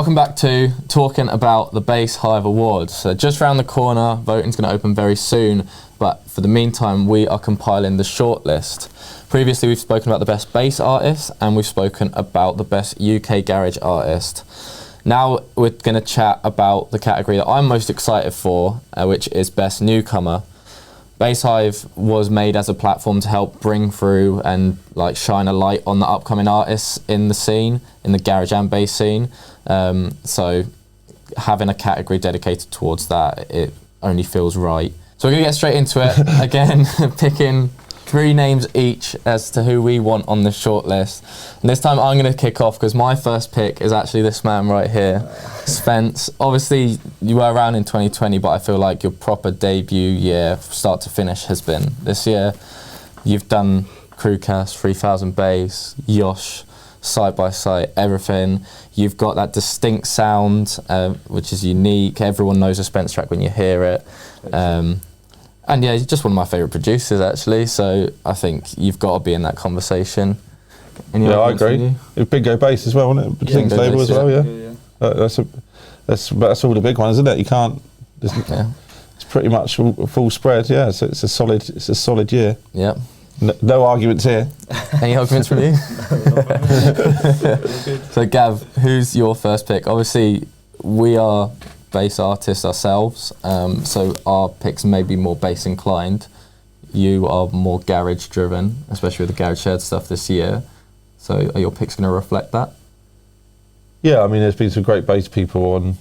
Welcome back to talking about the Bass Hive Awards. So just round the corner, voting's going to open very soon, but for the meantime we are compiling the shortlist. Previously we've spoken about the best bass artist and we've spoken about the best UK garage artist. Now we're going to chat about the category that I'm most excited for, which is best newcomer. Bass Hive was made as a platform to help bring through and like shine a light on the upcoming artists in the scene, in the garage and bass scene. So having a category dedicated towards that, it only feels right. So we're gonna get straight into it. Again, picking 3 names each as to who we want on the shortlist. And this time I'm gonna kick off because my first pick is actually this man right here, Spence. Obviously you were around in 2020, but I feel like your proper debut year, start to finish, has been this year. You've done Crewcast, 3000 Bass, Yosh, Side by Side, everything. You've got that distinct sound, which is unique. Everyone knows a Spence track when you hear it. And yeah, he's just one of my favourite producers actually, so I think you've got to be in that conversation. Yeah, I agree. Bingo Bass as well, isn't it? Distinct label Bass, as well, yeah. That's all the big ones, isn't it? You can't. It's pretty much full spread, yeah. So it's a solid year. Yeah. No arguments here. Any arguments from you? So Gav, who's your first pick? Obviously, we are bass artists ourselves, so our picks may be more bass inclined. You are more garage driven, especially with the garage shared stuff this year. So are your picks going to reflect that? Yeah, I mean, there's been some great bass people on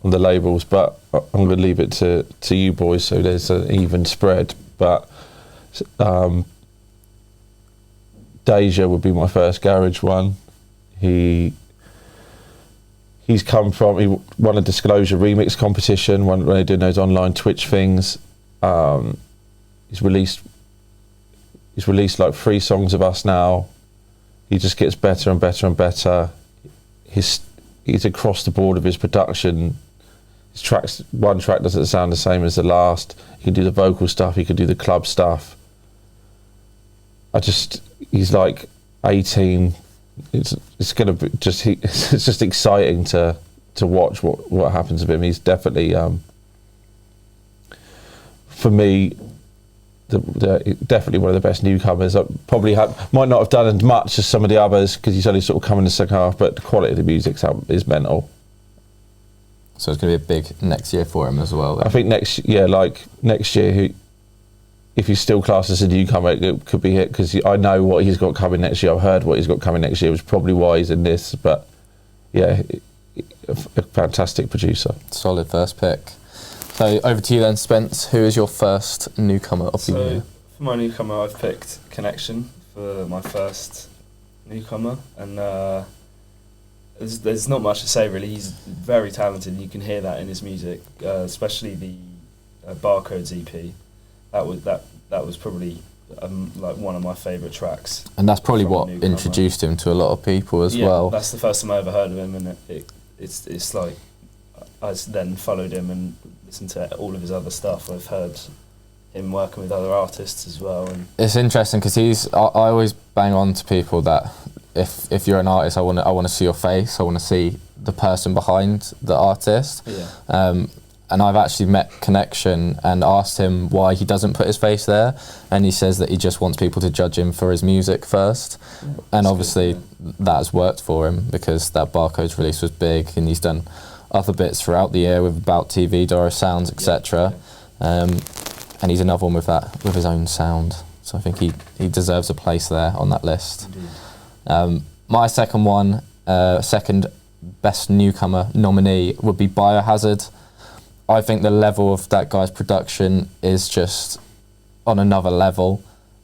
the labels, but I'm going to leave it to you boys, so there's an even spread. But Deja would be my first garage one. He's come from, he won a Disclosure remix competition when they're doing those online Twitch things. He's released like 3 songs of us now. He just gets better and better and better. He's across the board of his production. His tracks, one track doesn't sound the same as the last. He can do the vocal stuff, he can do the club stuff. He's like 18. It's gonna be it's just exciting to watch what happens with him. He's definitely for me definitely one of the best newcomers. I probably might not have done as much as some of the others because he's only sort of come in the second half, but the quality of the music is mental. So it's going to be a big next year for him as well then. I think next year, if he's still classed as a newcomer, it could be hit because I know what he's got coming next year. I've heard what he's got coming next year, which is probably why he's in this. But yeah, a fantastic producer. Solid first pick. So over to you then, Spence. Who is your first newcomer of the year? For my newcomer, I've picked Connection for my first newcomer, and there's not much to say really. He's very talented. You can hear that in his music, especially the Barcodes EP. That was probably like one of my favourite tracks. And that's probably what introduced him to a lot of people as well. That's the first time I ever heard of him, and it's like I then followed him and listened to all of his other stuff. I've heard him working with other artists as well. And it's interesting because I always bang on to people that if you're an artist, I want to see your face. I want to see the person behind the artist. Yeah. And I've actually met Connection and asked him why he doesn't put his face there, and he says that he just wants people to judge him for his music first. Yeah, and obviously that has worked for him because that Barcodes release was big, and he's done other bits throughout the year with About TV, Doris Sounds, etc. Yeah. And he's another one with his own sound. So I think he deserves a place there on that list. My second one, second best newcomer nominee would be Biohazard. I think the level of that guy's production is just on another level.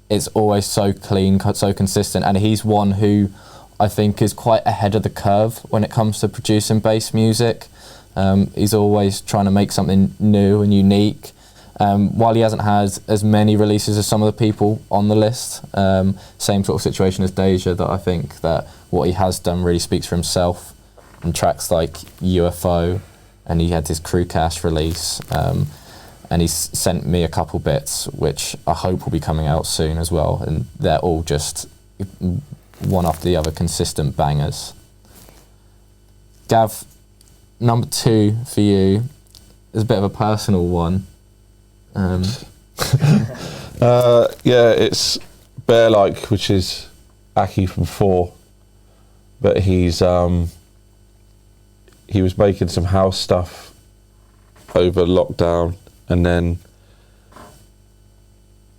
It's always so clean, so consistent, and he's one who I think is quite ahead of the curve when it comes to producing bass music. He's always trying to make something new and unique. While he hasn't had as many releases as some of the people on the list, same sort of situation as Deja, that I think that what he has done really speaks for himself. And tracks like UFO, and he had his Crewcast release, and he's sent me a couple bits which I hope will be coming out soon as well, and they're all just one after the other consistent bangers. Gav, number 2 for you is a bit of a personal one. Yeah, it's Bear Like, which is Aki from FooR, but he was making some house stuff over lockdown, and then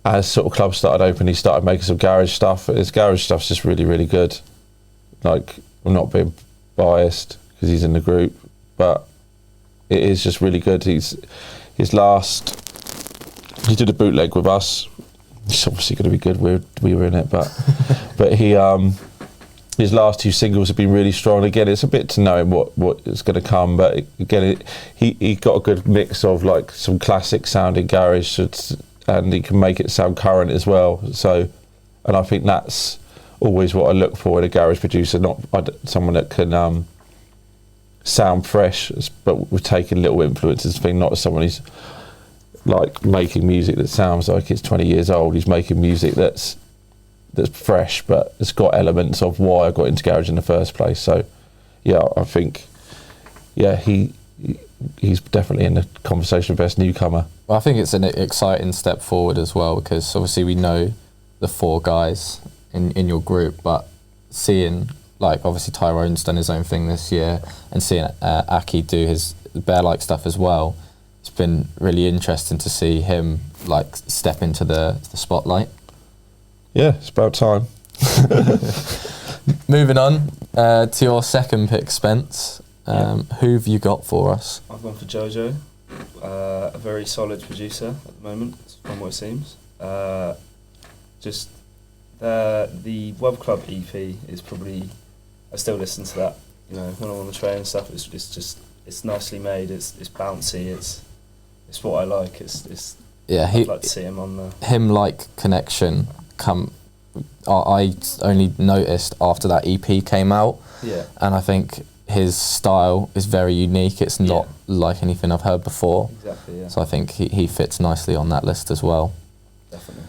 as sort of clubs started open, he started making some garage stuff. His garage stuff's just really, really good. Like, I'm not being biased because he's in the group, but it is just really good. He did a bootleg with us. It's obviously going to be good. We were in it, but he his last 2 singles have been really strong. Again, it's a bit to know what is going to come, but again, he got a good mix of like some classic sounding garage, and he can make it sound current as well. So, and I think that's always what I look for in a garage producer, not someone that can sound fresh, but with taking little influences. Not someone who's like making music that sounds like it's 20 years old. He's making music that's fresh, but it's got elements of why I got into garage in the first place. So, yeah, I think, yeah, he's definitely in the conversation of best newcomer. Well, I think it's an exciting step forward as well, because obviously we know the 4 guys in your group, but seeing, like, obviously Tyrone's done his own thing this year, and seeing Aki do his Bear-like stuff as well, it's been really interesting to see him like step into the spotlight. Yeah, it's about time. Moving on to your second pick, Spence. Who've you got for us? I've gone for Jojo, a very solid producer at the moment, from what it seems. Just the Web Club EP is probably, I still listen to that. You know, when I'm on the train and stuff, it's nicely made. It's bouncy. It's what I like. I'd like to see him on the him-like connection. I only noticed after that EP came out, and I think his style is very unique. It's not like anything I've heard before. Exactly, yeah. So I think he fits nicely on that list as well. Definitely.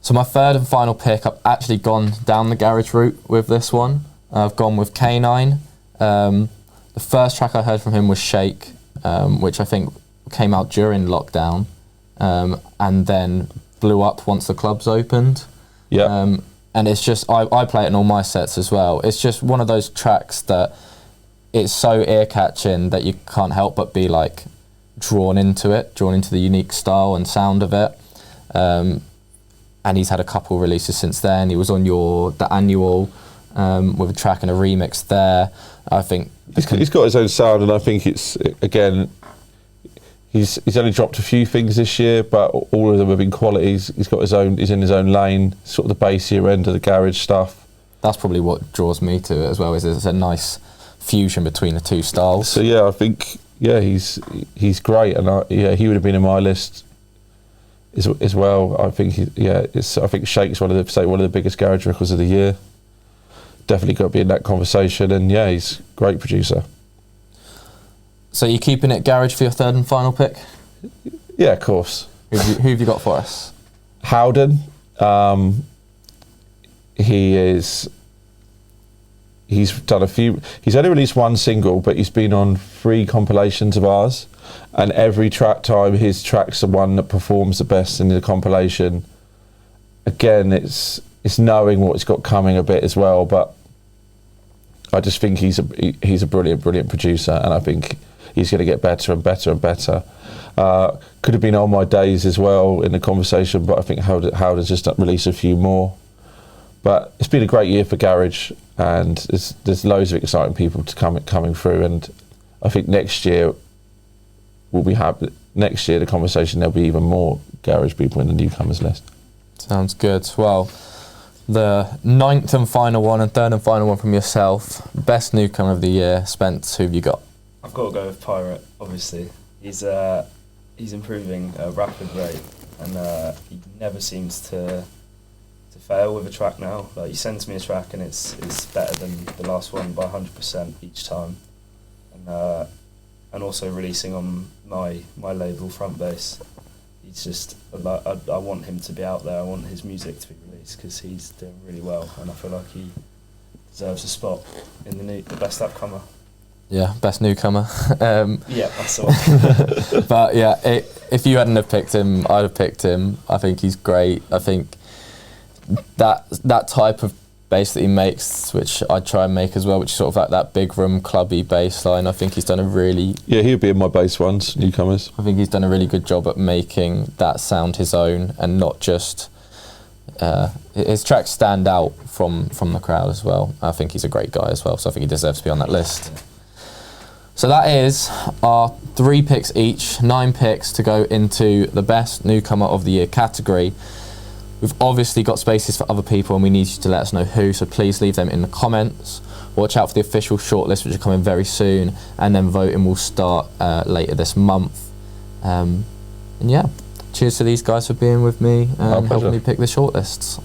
So my third and final pick, I've actually gone down the garage route with this one. I've gone with K9. The first track I heard from him was Shake, which I think came out during lockdown, and then blew up once the clubs opened. Yeah. And it's just, I play it in all my sets as well. It's just one of those tracks that it's so ear-catching that you can't help but be like drawn into the unique style and sound of it. And he's had a couple releases since then. He was on the annual with a track and a remix there. I think he's got his own sound, and I think it's, again, he's only dropped a few things this year, but all of them have been qualities. He's in his own lane, sort of the bassier end of the garage stuff. That's probably what draws me to it as well, is it's a nice fusion between the two styles. So yeah, I think he's great, and he would have been in my list as well. I think I think Shake's one of the biggest garage records of the year. Definitely got to be in that conversation, and yeah, he's a great producer. So you're keeping it garage for your third and final pick? Yeah, of course. Who have you got for us? Howden. He's done a few. He's only released one single, but he's been on 3 compilations of ours, and every time his track's the one that performs the best in the compilation. Again, it's knowing what's got coming a bit as well, but I just think he's a brilliant producer, and I think he's going to get better and better and better. Could have been On My Days as well in the conversation, but I think Howden's just released a few more. But it's been a great year for garage, and there's loads of exciting people coming through, and I think next year the conversation, there'll be even more garage people in the newcomers list. Sounds good. Well, the 9th and final one and 3rd and final one from yourself. Best newcomer of the year, Spence, who have you got? I've got to go with Pirate, obviously. He's improving at a rapid rate, and he never seems to fail with a track now. Like, he sends me a track and it's better than the last one by 100% each time. And also releasing on my label, Front Bass. He's just, I want him to be out there. I want his music to be released because he's doing really well, and I feel like he deserves a spot in the best upcomer. Yeah, best newcomer. Yeah, that's the one. But yeah, if you hadn't have picked him, I'd have picked him. I think he's great. I think that type of bass that he makes, which I try and make as well, which is sort of like that big room clubby bass line. I think he's done a really... Yeah, he'll be in my bass ones, newcomers. I think he's done a really good job at making that sound his own and not just... his tracks stand out from the crowd as well. I think he's a great guy as well, so I think he deserves to be on that list. So that is our 3 picks each, 9 picks to go into the best newcomer of the year category. We've obviously got spaces for other people and we need you to let us know who, so please leave them in the comments. Watch out for the official shortlist, which are coming very soon, and then voting will start later this month. And yeah, cheers to these guys for being with me and helping me pick the shortlists.